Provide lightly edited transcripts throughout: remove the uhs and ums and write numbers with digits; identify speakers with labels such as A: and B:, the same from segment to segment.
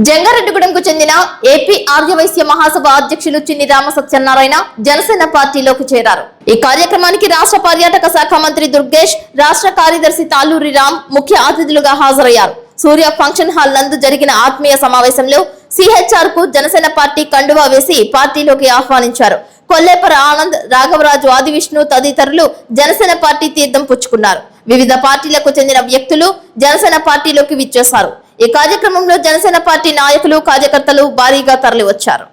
A: జంగారెడ్డిగూడెంకు చెందిన ఏపీ ఆర్యవైశ్య మహాసభ అధ్యక్షులు చిన్ని రామ సత్యనారాయణ జనసేన పార్టీలోకి చేరారు. ఈ కార్యక్రమానికి రాష్ట్ర పర్యాటక శాఖ మంత్రి దుర్గేష్, రాష్ట్ర కార్యదర్శి తాలూరి రామ్ ముఖ్య అతిథులుగా హాజరయ్యారు. సూర్య ఫంక్షన్ హాల్ నందు జరిగిన ఆత్మీయ సమావేశంలో సిహెచ్ఆర్ కు జనసేన పార్టీ కండువా వేసి పార్టీలోకి ఆహ్వానించారు. కొల్లేపర ఆనంద్, రాఘవరాజు, ఆదివిష్ణు తదితరులు జనసేన పార్టీ తీర్థం పుచ్చుకున్నారు. వివిధ పార్టీలకు చెందిన వ్యక్తులు జనసేన పార్టీలోకి విచ్చేశారు. ఈ కార్యక్రమంలో జనసేన పార్టీ నాయకులు, కార్యకర్తలు భారీగా తరలివచ్చారు.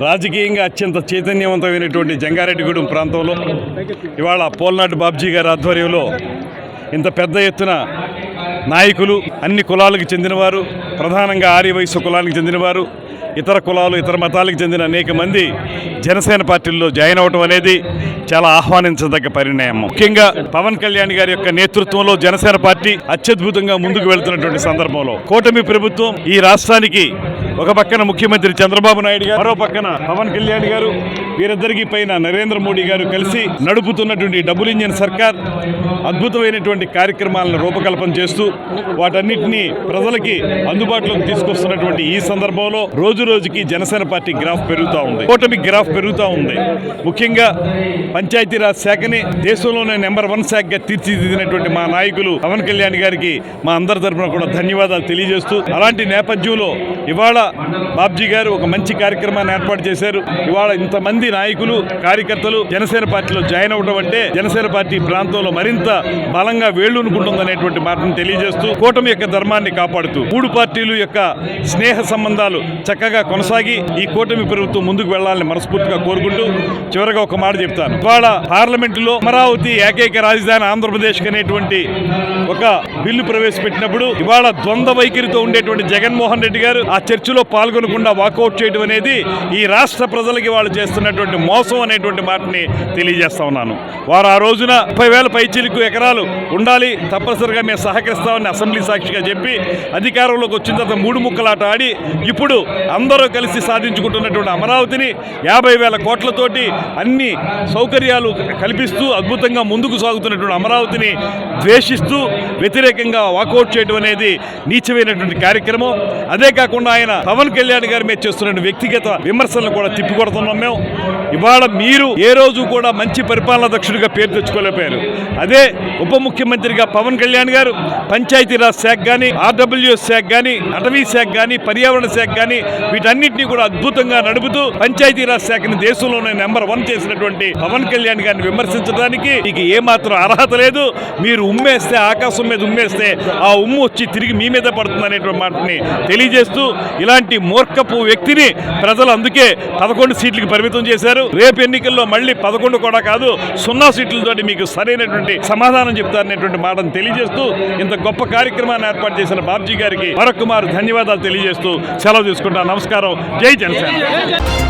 B: రాజకీయంగా అత్యంత చైతన్యవంతమైనటువంటి జంగారెడ్డిగూడెం ప్రాంతంలో ఇవాళ పోల్నాటి బాబ్జీ గారి ఆధ్వర్యంలో ఇంత పెద్ద ఎత్తున నాయకులు, అన్ని కులాలకు చెందినవారు, ప్రధానంగా ఆర్యవైశ్య కులానికి చెందినవారు, ఇతర కులాలు, ఇతర మతాలకు చెందిన అనేక మంది జనసేన పార్టీల్లో జాయిన్ అవడం అనేది చాలా ఆహ్వానించదగ్గ పరిణామం. ముఖ్యంగా పవన్ కళ్యాణ్ గారి యొక్క నేతృత్వంలో జనసేన పార్టీ అత్యద్భుతంగా ముందుకు వెళ్తున్నటువంటి సందర్భంలో కూటమి ప్రభుత్వం ఈ రాష్ట్రానికి ఒక పక్కన ముఖ్యమంత్రి చంద్రబాబు నాయుడు గారు, మరో పక్కన పవన్ కళ్యాణ్ గారు, వీరిద్దరికి పైన నరేంద్ర మోడీ గారు కలిసి నడుపుతున్నటువంటి డబుల్ ఇంజిన్ సర్కార్ అద్భుతమైనటువంటి కార్యక్రమాలను రూపకల్పన చేస్తూ వాటన్నిటినీ ప్రజలకి అందుబాటులోకి తీసుకొస్తున్నటువంటి ఈ సందర్భంలో రోజు రోజుకి జనసేన పార్టీ గ్రాఫ్ పెరుగుతూ ఉంది, కూటమి గ్రాఫ్ పెరుగుతూ ఉంది. ముఖ్యంగా పంచాయతీరాజ్ శాఖని దేశంలోనే నెంబర్ 1 శాఖగా తీర్చిదిద్దినటువంటి మా నాయకులు పవన్ కళ్యాణ్ గారికి మా అందరి తరఫున కూడా ధన్యవాదాలు తెలియజేస్తూ, అలాంటి నేపథ్యంలో ఇవాళ బాబ్జీ గారు ఒక మంచి కార్యక్రమాన్ని ఏర్పాటు చేశారు. ఇవాళ ఇంతమంది నాయకులు, కార్యకర్తలు జనసేన పార్టీలో జాయిన్ అవ్వడం అంటే జనసేన పార్టీ ప్రాంతంలో మరింత బలంగా వేళ్లూనుకుంటుందనేటువంటి మాటను తెలియజేస్తూ, కూటమి యొక్క ధర్మాన్ని కాపాడుతూ, 3 పార్టీలు యొక్క స్నేహ సంబంధాలు చక్కగా కొనసాగి ఈ కూటమి ప్రభుత్వం ముందుకు వెళ్లాలని మనస్ఫూర్తిగా కోరుకుంటూ చివరిగా ఒక మాట చెప్తాను. ఇవాళ పార్లమెంటులో అమరావతి ఏకైక రాజధాని ఆంధ్రప్రదేశ్ అనేటువంటి ఒక బిల్లు ప్రవేశపెట్టినప్పుడు ఇవాళ ద్వంద్వ వైఖరితో ఉండేటువంటి జగన్మోహన్ రెడ్డి గారు ఆ చర్చలో పాల్గొనకుండా వాకౌట్ చేయడం అనేది ఈ రాష్ట్ర ప్రజలకి వాళ్ళు చేస్తున్నటువంటి మోసం అనేటువంటి మాటని తెలియజేస్తా ఉన్నాను. వారు ఆ రోజున 30,000 పైచిలకు ఎకరాలు ఉండాలి, తప్పనిసరిగా మేము సహకరిస్తామని అసెంబ్లీ సాక్షిగా చెప్పి అధికారంలోకి వచ్చిన తర్వాత 3 ముక్కలాట ఆడి ఇప్పుడు అందరూ కలిసి సాధించుకుంటున్నటువంటి అమరావతిని 50,000 కోట్లతోటి అన్ని సౌకర్యాలు కల్పిస్తూ అద్భుతంగా ముందుకు సాగుతున్నటువంటి అమరావతిని ద్వేషిస్తూ వ్యతిరేకంగా వాకౌట్ చేయడం అనేది నీచమైనటువంటి కార్యక్రమం. అదే కాకుండా ఆయన పవన్ కళ్యాణ్ గారి మీద చేస్తున్న వ్యక్తిగత విమర్శలను కూడా తిప్పికొడుతున్నాం. మేము ఇవాళ మీరు ఏ రోజు కూడా మంచి పరిపాలనా దక్షుడిగా పేరు తెచ్చుకోలేకపోయారు. అదే ఉప ముఖ్యమంత్రిగా పవన్ కళ్యాణ్ గారు పంచాయతీరాజ్ శాఖ కానీ, ఆర్డబ్ల్యూఎస్ శాఖ కానీ, అటవీ శాఖ కానీ, పర్యావరణ శాఖ కానీ వీటన్నిటినీ కూడా అద్భుతంగా నడుపుతూ పంచాయతీరాజ్ శాఖని దేశంలోనే నెంబర్ 1 చేసినటువంటి పవన్ కళ్యాణ్ గారిని విమర్శించడానికి మీకు ఏమాత్రం అర్హత లేదు. మీరు ఉమ్మేస్తే, ఆకాశం మీద ఉమ్మేస్తే ఆ ఉమ్ము వచ్చి తిరిగి మీ మీద పడుతుంది అనేటువంటి మాటని తెలియజేస్తూ, ఇలాంటి మూర్ఖపు వ్యక్తిని ప్రజలు అందుకే 11 సీట్లకు పరిమితం చేశారు. రేపు ఎన్నికల్లో మళ్ళీ 11 కూడా కాదు 0 సీట్లతో మీకు సరైనటువంటి సమాధానం చెప్తారనేటువంటి మాటను తెలియజేస్తూ ఇంత గొప్ప కార్యక్రమాన్ని ఏర్పాటు చేసిన బాబ్జీ గారికి మరొక మారు ధన్యవాదాలు తెలియజేస్తూ సెలవు తీసుకుంటాను. నమస్కారం. జై జనసేన.